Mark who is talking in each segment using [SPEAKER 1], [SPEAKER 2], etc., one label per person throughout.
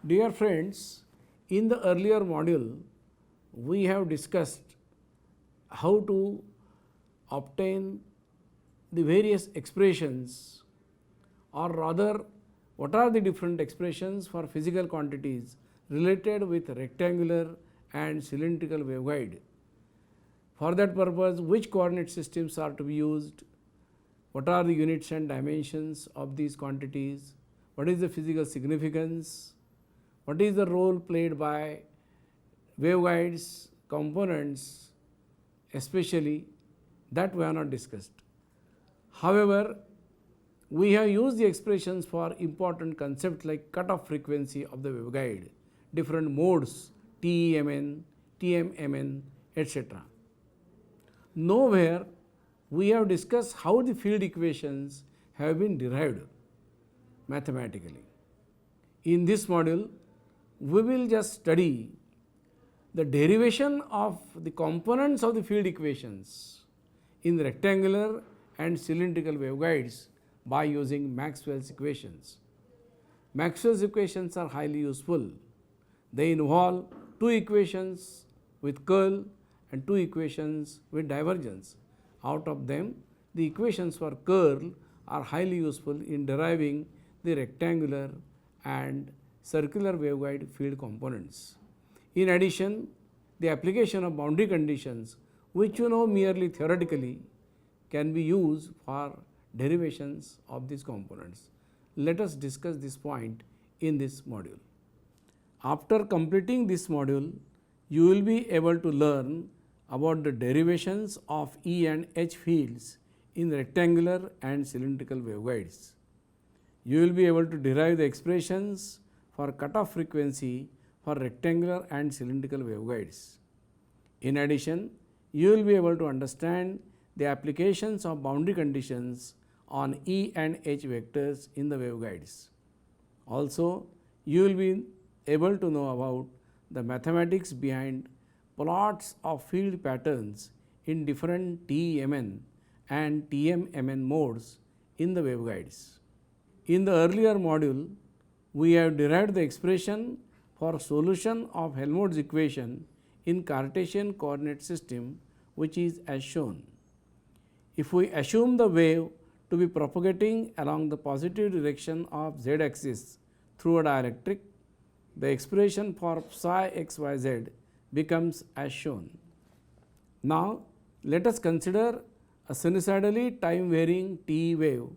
[SPEAKER 1] Dear friends, in the earlier module, we have discussed how to obtain the various expressions, or rather, what are the different expressions for physical quantities related with rectangular and cylindrical waveguide. For that purpose, which coordinate systems are to be used, what are the units and dimensions of these quantities, what is the physical significance, what is the role played by waveguides, components, especially that we have not discussed. However, we have used the expressions for important concepts like cutoff frequency of the waveguide, different modes TEMN, TMMN, etc. Nowhere we have discussed how the field equations have been derived mathematically. In this module, we will just study the derivation of the components of the field equations in the rectangular and cylindrical waveguides by using Maxwell's equations. Maxwell's equations are highly useful. They involve two equations with curl and two equations with divergence. Out of them, the equations for curl are highly useful in deriving the rectangular and circular waveguide field components. In addition, the application of boundary conditions, which you know merely theoretically, can be used for derivations of these components. Let us discuss this point in this module. After completing this module, you will be able to learn about the derivations of E and H fields in rectangular and cylindrical waveguides. You will be able to derive the expressions for cutoff frequency for rectangular and cylindrical waveguides. In addition, you will be able to understand the applications of boundary conditions on E and H vectors in the waveguides. Also, you will be able to know about the mathematics behind plots of field patterns in different TEMN and TMMN modes in the waveguides. In the earlier module, we have derived the expression for solution of Helmholtz equation in Cartesian coordinate system, which is as shown. If we assume the wave to be propagating along the positive direction of z axis through a dielectric, the expression for psi xyz becomes as shown. Now, let us consider a sinusoidally time varying TE wave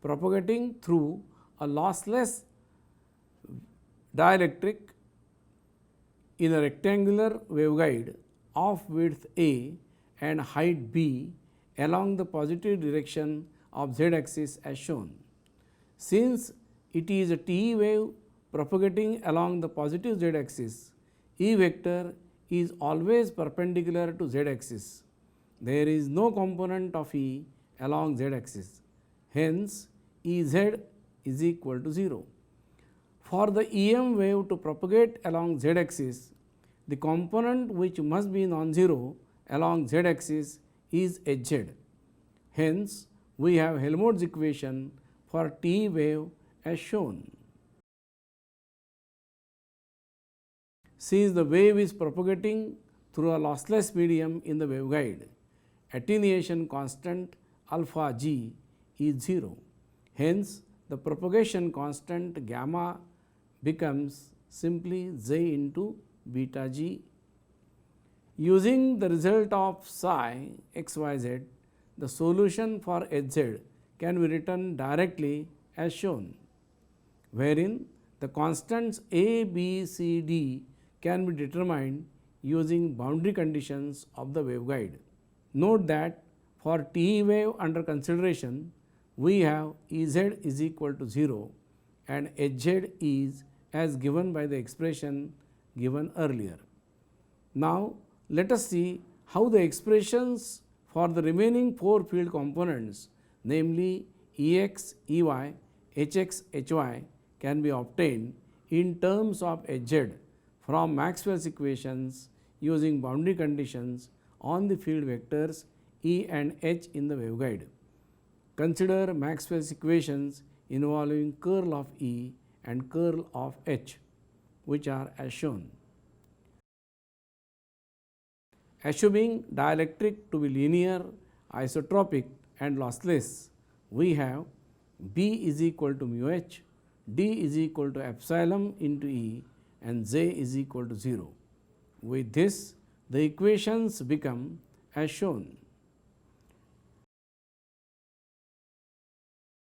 [SPEAKER 1] propagating through a lossless dielectric in a rectangular waveguide of width A and height B along the positive direction of z axis as shown. Since it is a TE wave propagating along the positive z axis, E vector is always perpendicular to z axis. There is no component of E along z axis. Hence, Ez is equal to 0. For the EM wave to propagate along z axis, the component which must be non-zero along z axis is Hz. Hence, we have Helmholtz equation for TE wave as shown. Since the wave is propagating through a lossless medium in the waveguide, attenuation constant alpha g is 0. Hence, the propagation constant gamma becomes simply z into beta g. Using the result of psi xyz, the solution for Hz can be written directly as shown, wherein the constants a, b, c, d can be determined using boundary conditions of the waveguide. Note that for TE wave under consideration, we have Ez is equal to 0 and Hz is as given by the expression given earlier. Now, let us see how the expressions for the remaining four field components, namely Ex, Ey, Hx, Hy, can be obtained in terms of Hz from Maxwell's equations using boundary conditions on the field vectors E and H in the waveguide. Consider Maxwell's equations involving curl of E and curl of H. which are as shown. Assuming dielectric to be linear, isotropic and lossless, we have B is equal to mu h, D is equal to epsilon into E and J is equal to 0. With this, the equations become as shown.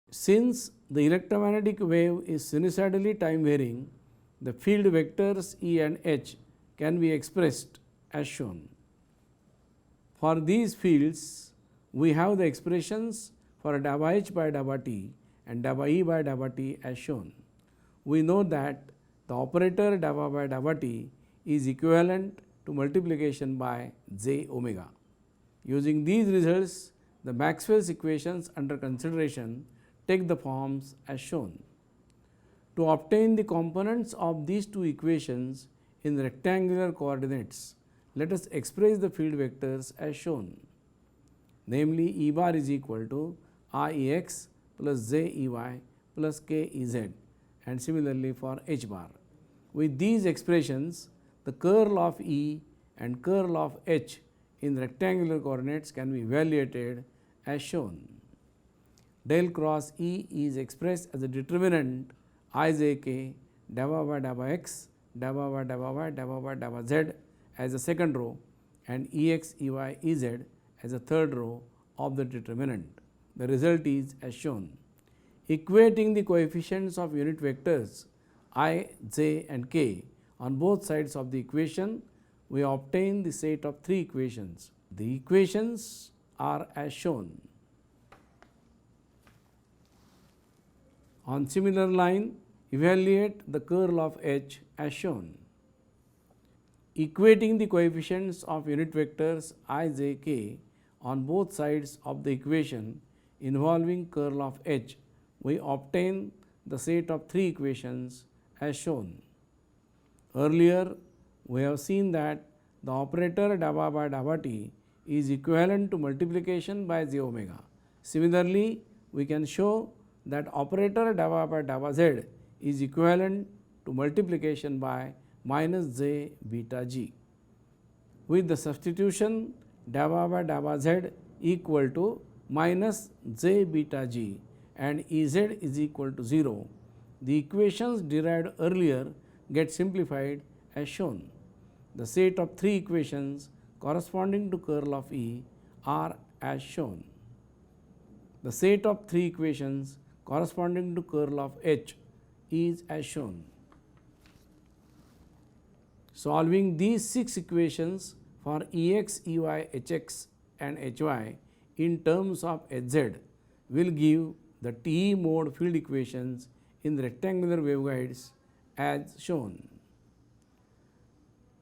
[SPEAKER 1] Since the electromagnetic wave is sinusoidally time varying, the field vectors E and H can be expressed as shown. For these fields, we have the expressions for delta H by delta T and delta E by delta T as shown. We know that the operator delta by delta T is equivalent to multiplication by j omega. Using these results, the Maxwell's equations under consideration take the forms as shown. To obtain the components of these two equations in rectangular coordinates, let us express the field vectors as shown. Namely, E bar is equal to R E x plus J E y plus K E z, and similarly for H bar. With these expressions, the curl of E and curl of H in rectangular coordinates can be evaluated as shown. Del cross E is expressed as a determinant I j k delta by delta x, delta by delta y, delta by delta z as a second row and E x, E y, E z as a third row of the determinant. The result is as shown. Equating the coefficients of unit vectors I, j and k on both sides of the equation, we obtain the set of three equations. The equations are as shown. On similar line, evaluate the curl of H as shown. Equating the coefficients of unit vectors I, j, k on both sides of the equation involving curl of H, we obtain the set of three equations as shown. Earlier, we have seen that the operator delta by delta t is equivalent to multiplication by j omega. Similarly, we can show that operator delta by delta z is equivalent to multiplication by minus j beta g. With the substitution delta by delta z equal to minus j beta g and E z is equal to 0, the equations derived earlier get simplified as shown. The set of three equations corresponding to curl of E are as shown. The set of three equations corresponding to curl of H is as shown. Solving these six equations for Ex, Ey, Hx and Hy in terms of Hz will give the TE mode field equations in rectangular waveguides as shown.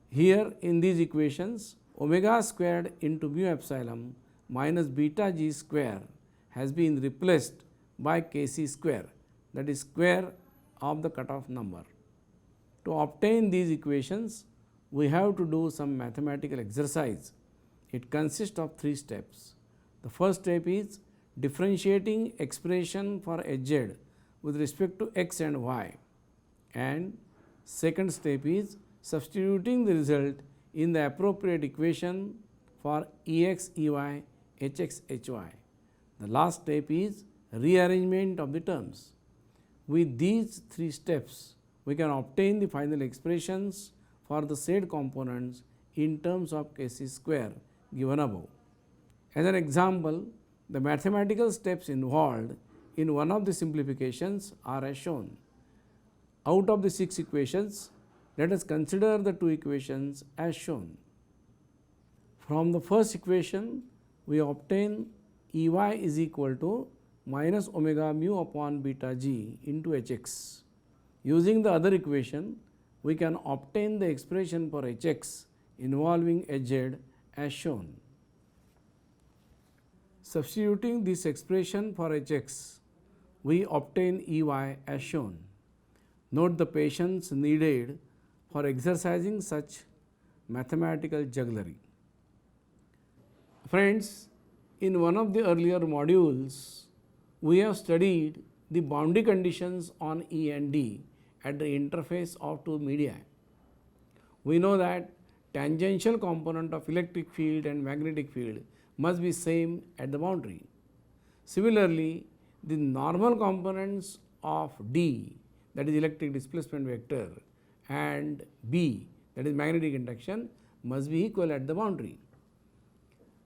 [SPEAKER 1] Here in these equations, omega squared into mu epsilon minus beta g square has been replaced by Kc square, that is square of the cutoff number. To obtain these equations, we have to do some mathematical exercise. It consists of three steps. The first step is differentiating expression for Hz with respect to x and y, and second step is substituting the result in the appropriate equation for Ex, Ey, Hx, Hy. The last step is rearrangement of the terms. With these three steps, we can obtain the final expressions for the said components in terms of Kc square given above. As an example, the mathematical steps involved in one of the simplifications are as shown. Out of the six equations, let us consider the two equations as shown. From the first equation, we obtain Ey is equal to minus omega mu upon beta g into Hx. Using the other equation, we can obtain the expression for Hx involving Hz as shown. Substituting this expression for Hx, we obtain Ey as shown. Note the patience needed for exercising such mathematical jugglery. Friends, in one of the earlier modules, we have studied the boundary conditions on E and D at the interface of two media. We know that tangential component of electric field and magnetic field must be same at the boundary. Similarly, the normal components of D, that is electric displacement vector, and B, that is magnetic induction, must be equal at the boundary.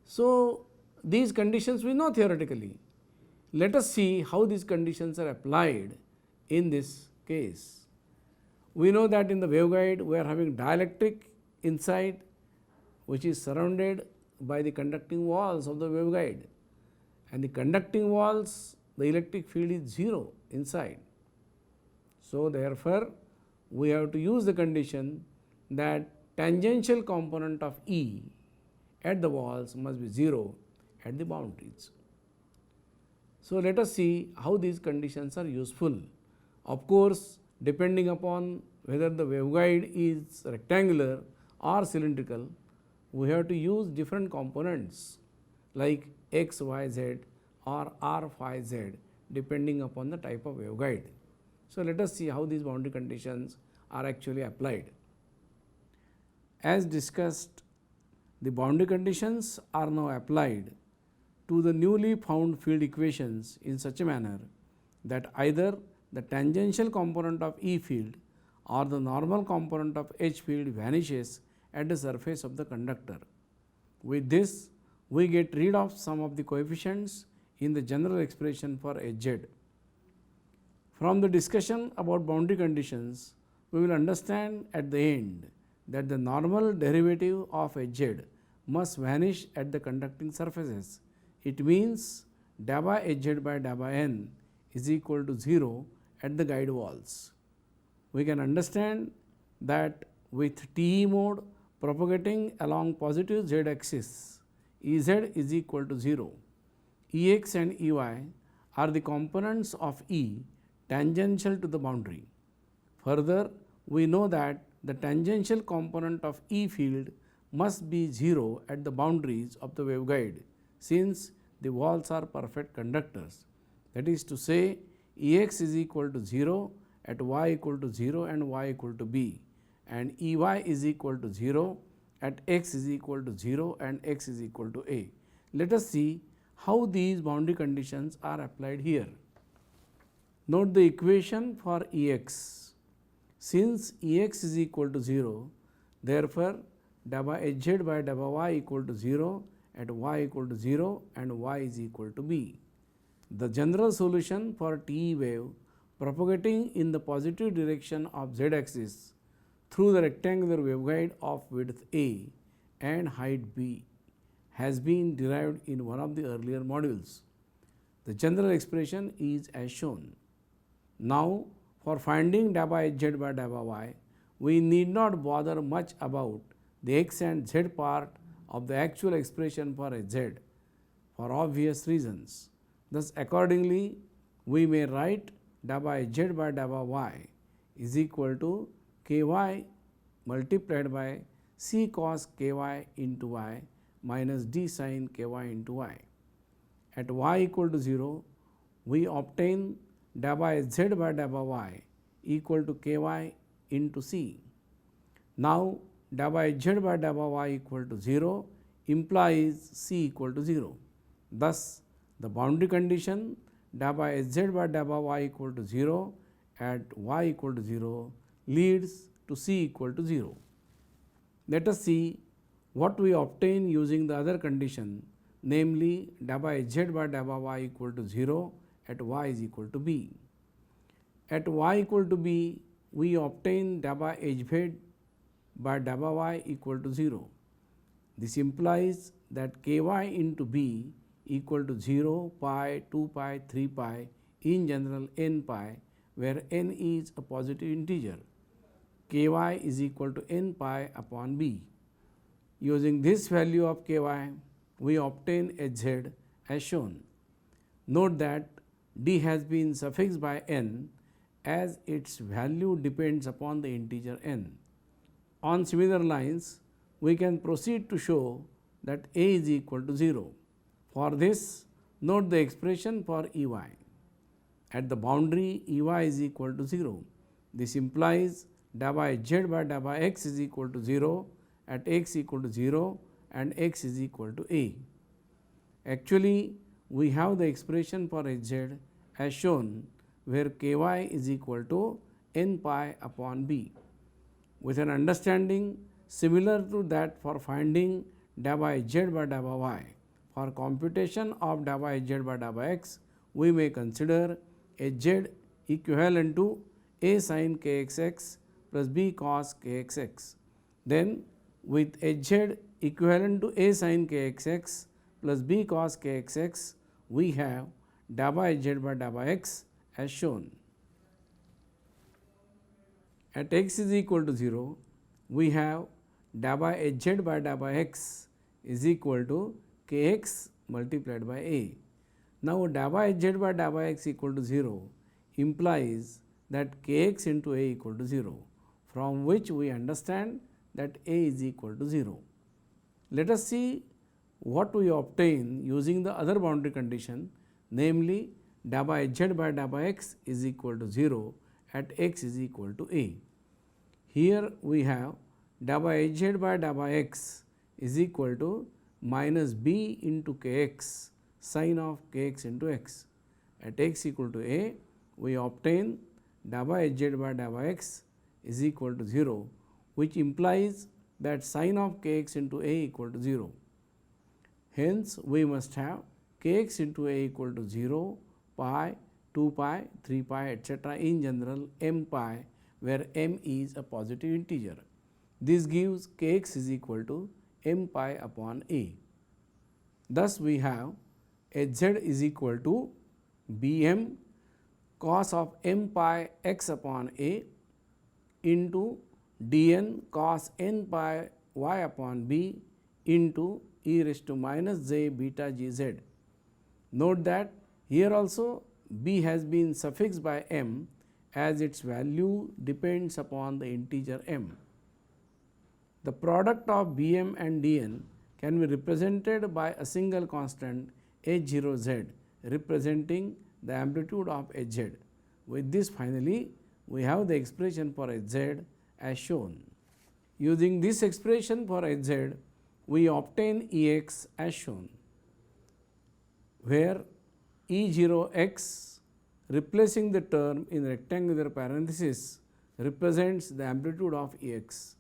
[SPEAKER 1] So, these conditions we know theoretically. Let us see how these conditions are applied in this case. We know that in the waveguide we are having dielectric inside, which is surrounded by the conducting walls of the waveguide, and the conducting walls, the electric field is 0 inside. So, therefore, we have to use the condition that tangential component of E at the walls must be 0 at the boundaries. So, let us see how these conditions are useful. Of course, depending upon whether the waveguide is rectangular or cylindrical, we have to use different components like x, y, z or r, phi, z depending upon the type of waveguide. So, let us see how these boundary conditions are actually applied. As discussed, the boundary conditions are now applied to the newly found field equations in such a manner that either the tangential component of E field or the normal component of H field vanishes at the surface of the conductor. With this, we get rid of some of the coefficients in the general expression for Hz. From the discussion about boundary conditions, we will understand at the end that the normal derivative of Hz must vanish at the conducting surfaces. It means da by Hz by da by n is equal to 0 at the guide walls. We can understand that with TE mode propagating along positive z axis, Ez is equal to 0. Ex and Ey are the components of E tangential to the boundary. Further, we know that the tangential component of E field must be 0 at the boundaries of the waveguide, since the walls are perfect conductors. That is to say, Ex is equal to 0 at y equal to 0 and y equal to b, and Ey is equal to 0 at x is equal to 0 and x is equal to a. Let us see how these boundary conditions are applied here. Note the equation for Ex. Since Ex is equal to 0, therefore, da by Hz by da by y equal to 0 at y equal to 0 and y is equal to b. The general solution for TE wave propagating in the positive direction of z axis through the rectangular waveguide of width a and height b has been derived in one of the earlier modules. The general expression is as shown. Now, for finding da by Hz by da by y, we need not bother much about the x and z part of the actual expression for Hz for obvious reasons. Thus, accordingly, we may write da by Hz by da by y is equal to ky multiplied by c cos ky into y minus d sin ky into y. At y equal to 0, we obtain da by z by da by y equal to ky into c. Now, da by z by da by y equal to 0 implies c equal to 0. Thus, the boundary condition da by z by da by y equal to 0 at y equal to 0 leads to c equal to 0. Let us see what we obtain using the other condition, namely da by z by da by y equal to 0 at y is equal to b. At y equal to b, we obtain da by hz by da by y equal to 0. This implies that ky into b equal to 0, pi, 2 pi, 3 pi, in general n pi, where n is a positive integer. Ky is equal to n pi upon b. Using this value of ky, we obtain Hz as shown. Note that d has been suffixed by n as its value depends upon the integer n. On similar lines, we can proceed to show that a is equal to 0. For this, note the expression for Ey. At the boundary, Ey is equal to 0. This implies dA by z by dA by x is equal to 0 at x equal to 0 and x is equal to a. Actually, we have the expression for Hz as shown, where ky is equal to n pi upon b. With an understanding similar to that for finding dA by z by dA by y, for computation of dA by z by dA by x, we may consider Hz equivalent to a sin kxx plus b cos kxx. Then with Hz equivalent to a sin kxx plus b cos kxx, we have dA by z by dA by x as shown. At x is equal to 0, we have dA by hz by dA by x is equal to kx multiplied by a. Now, dA by hz by dA by x equal to 0 implies that kx into a equal to 0, from which we understand that a is equal to 0. Let us see what we obtain using the other boundary condition, namely dA by hz by dA by x is equal to 0 at x is equal to a. Here we have dA by hz by dA by x is equal to minus b into kx sin of kx into x. At x equal to a, we obtain dA by hz by dA by x is equal to 0, which implies that sin of kx into a equal to 0. Hence, we must have kx into a equal to 0, pi, 2 pi, 3 pi, etc. in general m pi, where m is a positive integer. This gives kx is equal to m pi upon a. Thus, we have hz is equal to bm cos of m pi x upon a into dn cos n pi y upon b into e raised to minus j beta g z. Note that here also b has been suffixed by m, as its value depends upon the integer m. The product of bm and dn can be represented by a single constant h0z, representing the amplitude of hz. With this, finally, we have the expression for hz as shown. Using this expression for hz, we obtain Ex as shown, where E0x replacing the term in rectangular parenthesis represents the amplitude of Ex.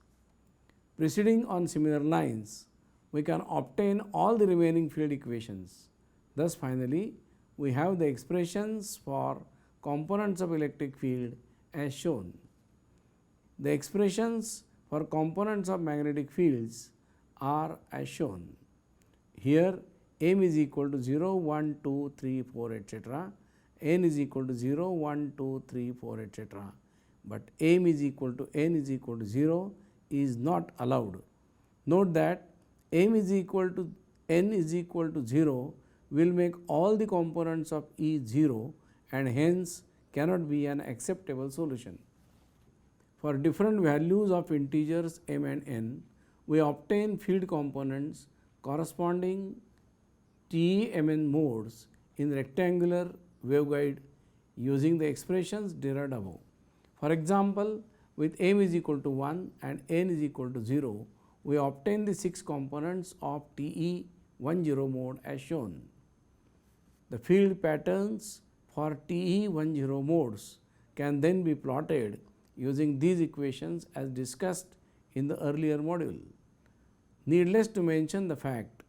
[SPEAKER 1] Proceeding on similar lines, we can obtain all the remaining field equations. Thus, finally, we have the expressions for components of electric field as shown. The expressions for components of magnetic fields are as shown. Here m is equal to 0, 1, 2, 3, 4, etc. n is equal to 0, 1, 2, 3, 4, etc. But m is equal to n is equal to 0 is not allowed. Note that m is equal to n is equal to 0 will make all the components of E 0 and hence cannot be an acceptable solution. For different values of integers m and n, we obtain field components corresponding TE-Mn modes in rectangular waveguide using the expressions derived above. For example, with m is equal to 1 and n is equal to 0, we obtain the 6 components of TE10 mode as shown. The field patterns for TE10 modes can then be plotted using these equations as discussed in the earlier module. Needless to mention the fact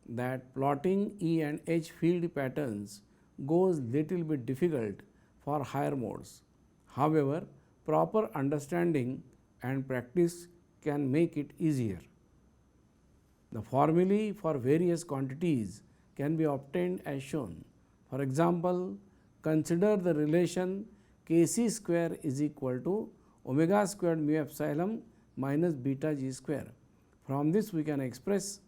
[SPEAKER 1] that plotting E and H field patterns goes little bit difficult for higher modes. However, proper understanding and practice can make it easier. The formulae for various quantities can be obtained as shown. For example, consider the relation Kc square is equal to omega squared mu epsilon minus beta g square. From this, we can express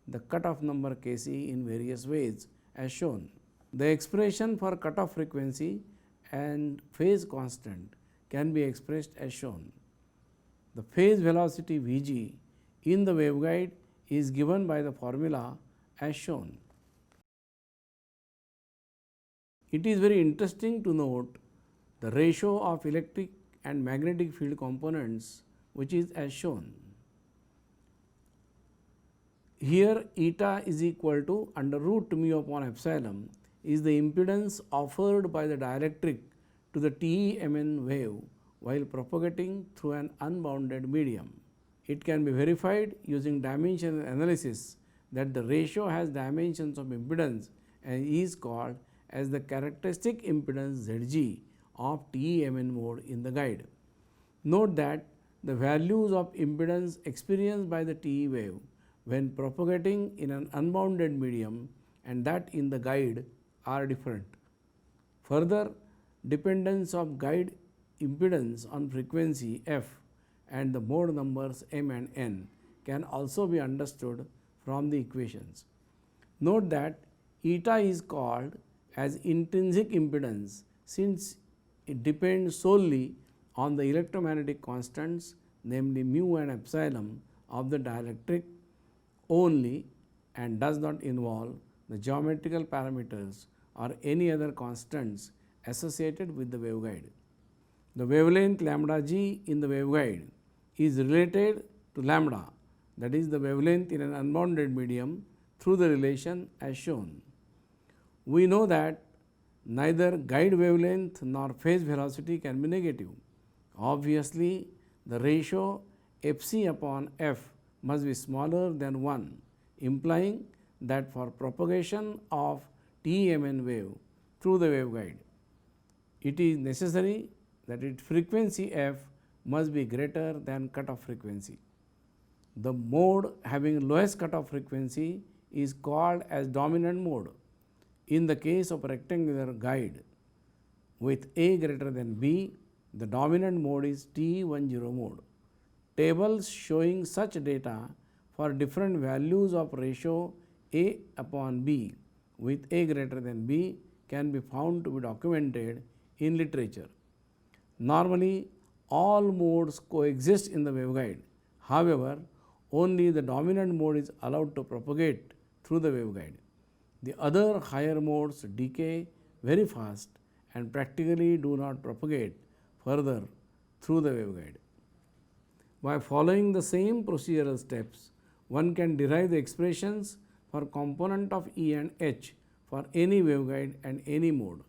[SPEAKER 1] the cutoff number Kc in various ways as shown. The expression for cutoff frequency and phase constant can be expressed as shown. The phase velocity Vg in the waveguide is given by the formula as shown. It is very interesting to note the ratio of electric and magnetic field components, which is as shown. Here eta is equal to under root mu upon epsilon is the impedance offered by the dielectric to the TE-Mn wave while propagating through an unbounded medium. It can be verified using dimensional analysis that the ratio has dimensions of impedance and is called as the characteristic impedance Zg of TE-Mn mode in the guide. Note that the values of impedance experienced by the TE wave when propagating in an unbounded medium and that in the guide are different. Further, dependence of guide impedance on frequency f and the mode numbers m and n can also be understood from the equations. Note that eta is called as intrinsic impedance since it depends solely on the electromagnetic constants, namely mu and epsilon of the dielectric only and does not involve the geometrical parameters or any other constants associated with the waveguide. The wavelength lambda g in the waveguide is related to lambda, that is the wavelength in an unbounded medium, through the relation as shown. We know that neither guide wavelength nor phase velocity can be negative. Obviously, the ratio fc upon f must be smaller than 1, implying that for propagation of TE-Mn wave through the waveguide, it is necessary that its frequency f must be greater than cutoff frequency. The mode having lowest cutoff frequency is called as dominant mode. In the case of rectangular guide with A greater than B, the dominant mode is TE10 mode. Tables showing such data for different values of ratio A upon B with A greater than B can be found to be documented in literature. Normally, all modes coexist in the waveguide. However, only the dominant mode is allowed to propagate through the waveguide. The other higher modes decay very fast and practically do not propagate further through the waveguide. By following the same procedural steps, one can derive the expressions for component of E and H for any waveguide and any mode.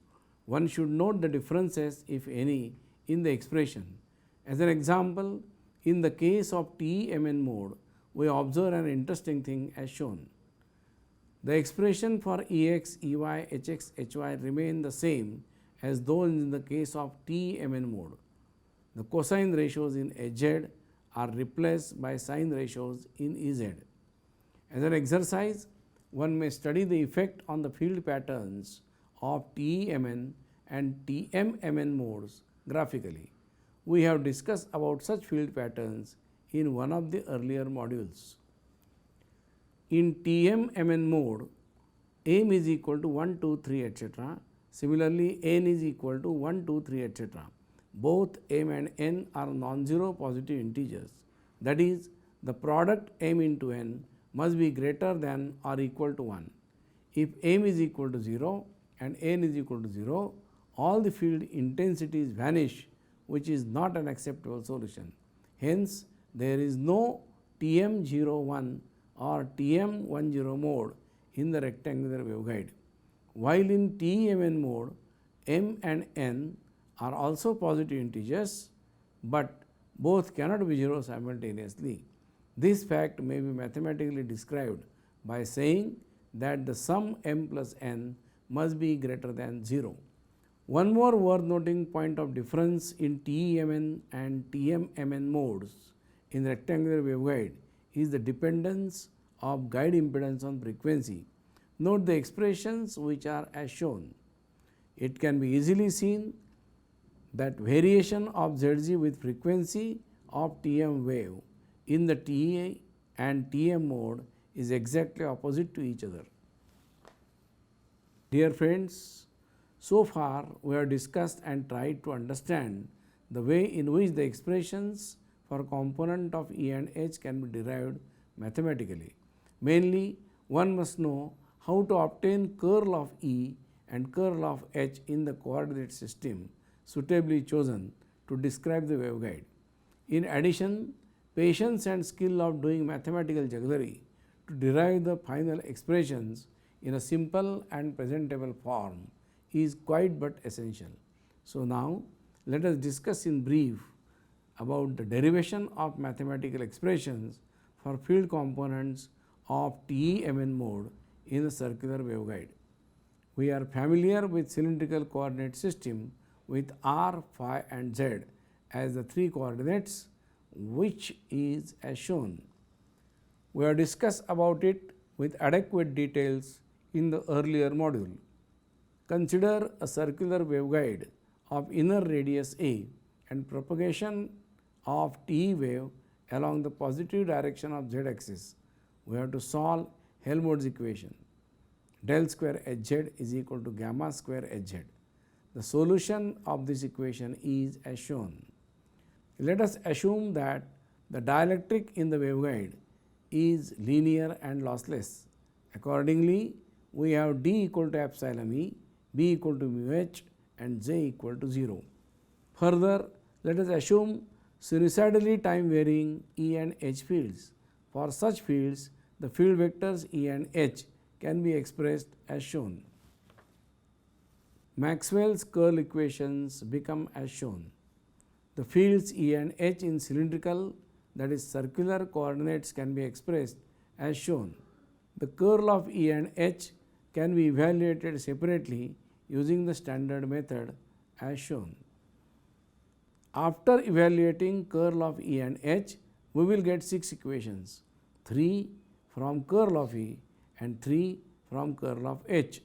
[SPEAKER 1] One should note the differences, if any, in the expression. As an example, in the case of TE-Mn mode, we observe an interesting thing as shown. The expression for Ex, Ey, Hx, Hy remain the same as those in the case of TE-Mn mode. The cosine ratios in Hz are replaced by sine ratios in Ez. As an exercise, one may study the effect on the field patterns of TE-Mn and TM-Mn modes graphically. We have discussed about such field patterns in one of the earlier modules. In TM-Mn mode, m is equal to 1, 2, 3, etc. Similarly, n is equal to 1, 2, 3, etc. Both m and n are non-zero positive integers. That is, the product m into n must be greater than or equal to 1. If m is equal to 0 and n is equal to 0, all the field intensities vanish, which is not an acceptable solution. Hence, there is no TM01 or TM10 mode in the rectangular waveguide. While in TE-Mn mode, m and n are also positive integers, but both cannot be 0 simultaneously. This fact may be mathematically described by saying that the sum m plus n must be greater than 0. One more worth noting point of difference in TE-Mn and TM-Mn modes in rectangular waveguide is the dependence of guide impedance on frequency. Note the expressions which are as shown. It can be easily seen that variation of Zg with frequency of TM wave in the TE and TM mode is exactly opposite to each other. Dear friends, so far we have discussed and tried to understand the way in which the expressions for component of E and H can be derived mathematically. Mainly, one must know how to obtain curl of E and curl of H in the coordinate system suitably chosen to describe the waveguide. In addition, patience and skill of doing mathematical jugglery to derive the final expressions in a simple and presentable form is quite but essential. So, now let us discuss in brief about the derivation of mathematical expressions for field components of TE-MN mode in the circular waveguide. We are familiar with cylindrical coordinate system with r, phi and z as the three coordinates, which is as shown. We have discussed about it with adequate details in the earlier module. Consider a circular waveguide of inner radius a and propagation of TE wave along the positive direction of z axis. We have to solve Helmholtz equation. Del square Hz is equal to gamma square Hz. The solution of this equation is as shown. Let us assume that the dielectric in the waveguide is linear and lossless. Accordingly, we have d equal to epsilon e, b equal to mu h and j equal to 0. Further, let us assume sinusoidally time varying E and H fields. For such fields, the field vectors E and H can be expressed as shown. Maxwell's curl equations become as shown. The fields E and H in cylindrical, that is circular coordinates, can be expressed as shown. The curl of E and H can be evaluated separately using the standard method as shown. After evaluating curl of E and H, we will get 6 equations, 3 from curl of E and 3 from curl of H.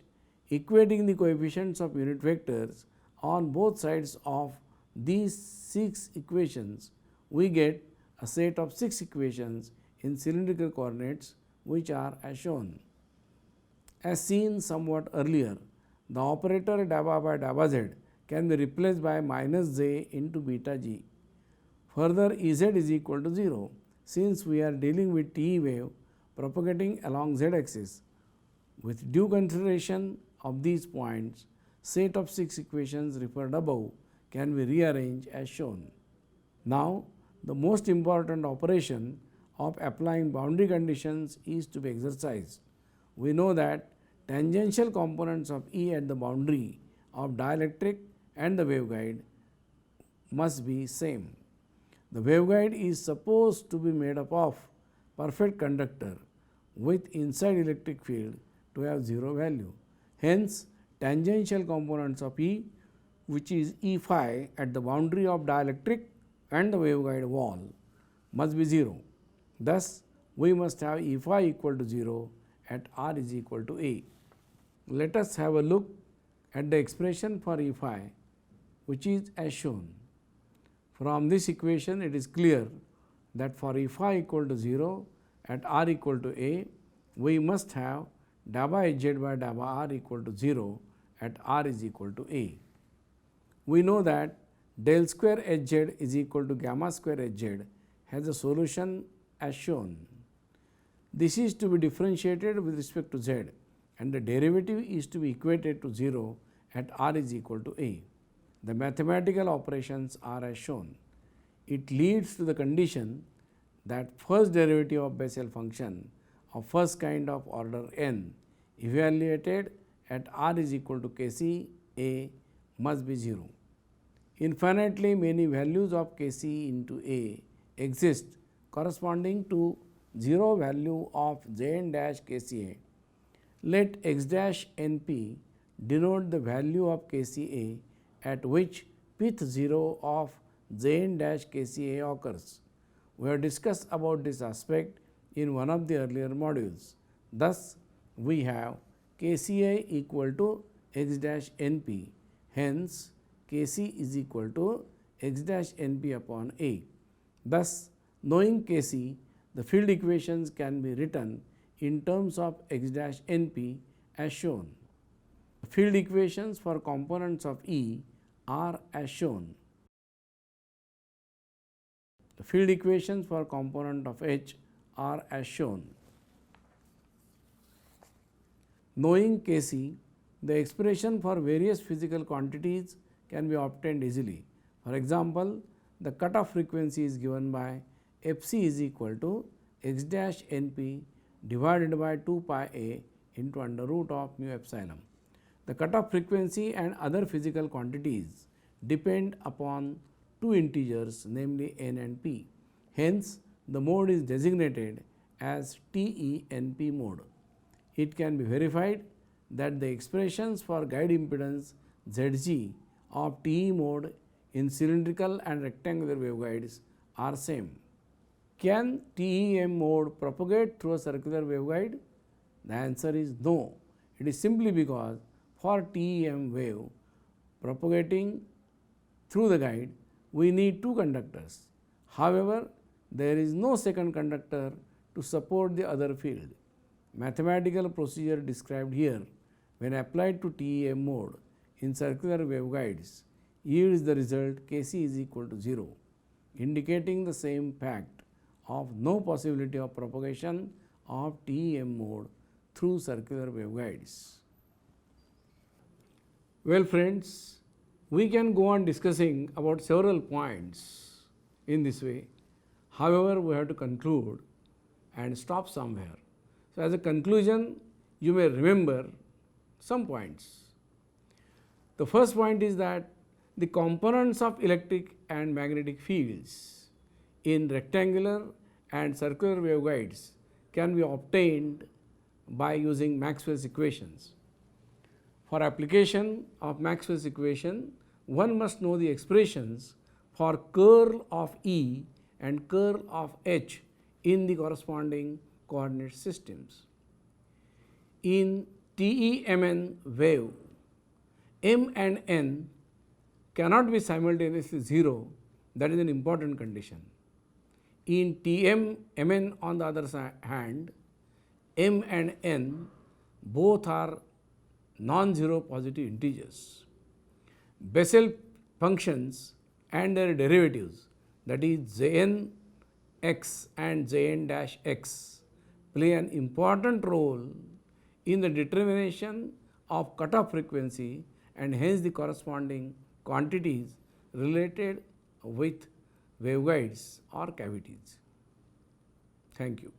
[SPEAKER 1] Equating the coefficients of unit vectors on both sides of these 6 equations, we get a set of 6 equations in cylindrical coordinates, which are as shown. As seen somewhat earlier, the operator dabba by dabba z can be replaced by minus j into beta g. Further, Ez is equal to 0, since we are dealing with TE wave propagating along z axis. With due consideration of these points, set of 6 equations referred above can be rearranged as shown. Now, the most important operation of applying boundary conditions is to be exercised. We know that tangential components of E at the boundary of dielectric and the waveguide must be same. The waveguide is supposed to be made up of perfect conductor with inside electric field to have 0 value. Hence, tangential components of E, which is E phi at the boundary of dielectric and the waveguide wall, must be 0. Thus, we must have E phi equal to 0 at r is equal to a. Let us have a look at the expression for E phi, which is as shown. From this equation, it is clear that for E phi equal to 0 at r equal to a, we must have dabba Hz by dabba r equal to 0 at r is equal to a. We know that del square Hz is equal to gamma square Hz has a solution as shown. This is to be differentiated with respect to z, and the derivative is to be equated to 0 at r is equal to a. The mathematical operations are as shown. It leads to the condition that first derivative of Bessel function of first kind of order n evaluated at r is equal to kc a must be 0. Infinitely many values of kc into a exist corresponding to 0 value of Jn dash kca. Let x dash np denote the value of kca at which pth 0 of Jn dash kca occurs. We have discussed about this aspect in one of the earlier modules. Thus, we have kca equal to x dash np. Hence, kc is equal to x dash np upon a. Thus, knowing kc, the field equations can be written in terms of x dash np as shown. The field equations for components of E are as shown. The field equations for component of H are as shown. Knowing kc, the expression for various physical quantities can be obtained easily. For example, the cutoff frequency is given by Fc is equal to x dash Np divided by 2 pi a into under root of mu epsilon. The cutoff frequency and other physical quantities depend upon two integers, namely n and p. Hence, the mode is designated as TENP mode. It can be verified that the expressions for guide impedance Zg of TE mode in cylindrical and rectangular waveguides are same. Can TEM mode propagate through a circular waveguide? The answer is no. It is simply because for TEM wave propagating through the guide, we need two conductors. However, there is no second conductor to support the other field. Mathematical procedure described here, when applied to TEM mode in circular waveguides, yields the result Kc is equal to 0, indicating the same fact of no possibility of propagation of TEM mode through circular waveguides. Well friends, we can go on discussing about several points in this way. However, we have to conclude and stop somewhere. So, as a conclusion, you may remember some points. The first point is that the components of electric and magnetic fields in rectangular and circular waveguides can be obtained by using Maxwell's equations. For application of Maxwell's equation, one must know the expressions for curl of E and curl of H in the corresponding coordinate systems. In TEMN wave, M and N cannot be simultaneously 0, that is an important condition. In TMMN on the other hand, M and N both are non-zero positive integers. Bessel functions and their derivatives, that is Jn x and Jn dash x, play an important role in the determination of cutoff frequency and hence the corresponding quantities related with waveguides or cavities. Thank you.